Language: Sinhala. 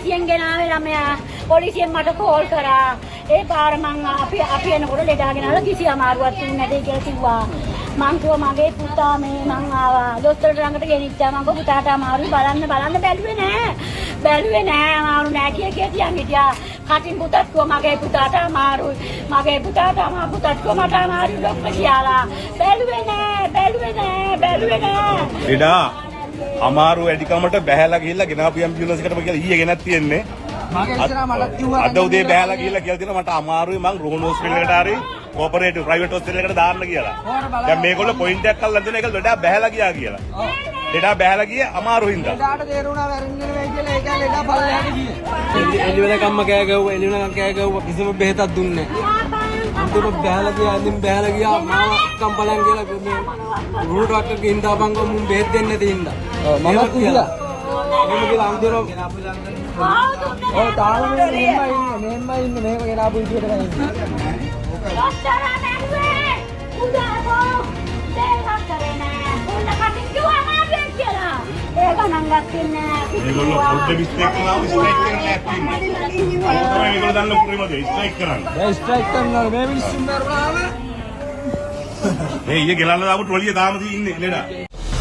පොලිසියෙන් ගෙනාවේ ළමයා. පොලිසියෙන් මට කෝල් කරා. ඒ පාර මං අපි එනකොට ලෙඩාගෙන ආලා කිසි අමාරුවක් තියන්නේ නැtei කියලා කිව්වා. මං කිව්වා මගේ පුතා මේ මං ආවා. දොස්තරට ළඟට ගෙනිච්චා. මං කිව්වා පුතාට අමාරුයි බලන්න බැලුවේ නෑ. බැලුවේ නෑ අමාරු නෑ කිය තියන් හිටියා. කටින් පුතත් කිව්වා මගේ පුතාට අමාරුයි. මගේ පුතාට පුතත් කිව්වා මට අමාරුයි ડોක්ටර් කියලා. බැලුවේ නෑ. ලෙඩා අමාරු වැඩිකමට බැහැලා ගිහිල්ලා ගෙනාපු ඇම්බියුලන්ස් එකටම කියලා ඊයේ ගෙනත් තියෙන්නේ. අද උදේ බැහැලා ගිහිල්ලා කියලා තියෙනවා මට අමාරුයි මං රෝහණ හොස්පිටල් එකට හරි කෝපරේටිව් ප්‍රයිවට් හොස්පිටල් එකට දාන්න කියලා. දැන් මේගොල්ලෝ පොයින්ට් එකක් අල්ලලා දෙන එක ලෙඩා බැහැලා ගියා කියලා. ලෙඩා බැහැලා ගියේ අමාරු හින්දා. ලෙඩාට තේරුණා වැරෙන්නේ නෙවෙයි කියලා ඒක ලෙඩා බලයට ගියේ. එළි වෙනකම්ම කෑ ගැව්වා එළි වෙනකම් කෑ ගැව්වා කිසිම බෙහෙතක් දුන්නේ නැහැ. අන්තිමට බැහැලා ගියා මාව කම්පලන් කියලා මේ රූට් වට්ටක ඉඳාපන් කොමුන් බෙහෙත් දෙන්න තියෙනවා. මම කිව්වා. එහෙම කියලා අන්තිමට ඔව් තාම මෙහෙම ඉන්නේ මේක ගෙනාපු විදියට තමයි ඉන්නේ. ડોක්ටර් නැන්නේ. උදාකෝ දෙයක් කරේ නෑ. උන්න කටින් කිව්වා අමාරුයි කියලා. ඒක නම් ගත්තේ නෑ. මේගොල්ලෝ පොඩ්ඩ මිස්ටේක් කරනවා ස්ට්‍රයික් කරන්න ඇත්තින්. අර තමයි මේගොල්ලෝ දන්න පුරිමද ස්ට්‍රයික් කරන්න. දැන් ස්ට්‍රයික් කරනවා මේ මිනිස්සුන් මරුණාම මේ ඊයේ ගෙලන්න දාපු ට්‍රොලිය තාම තියෙන්නේ ලෙඩා.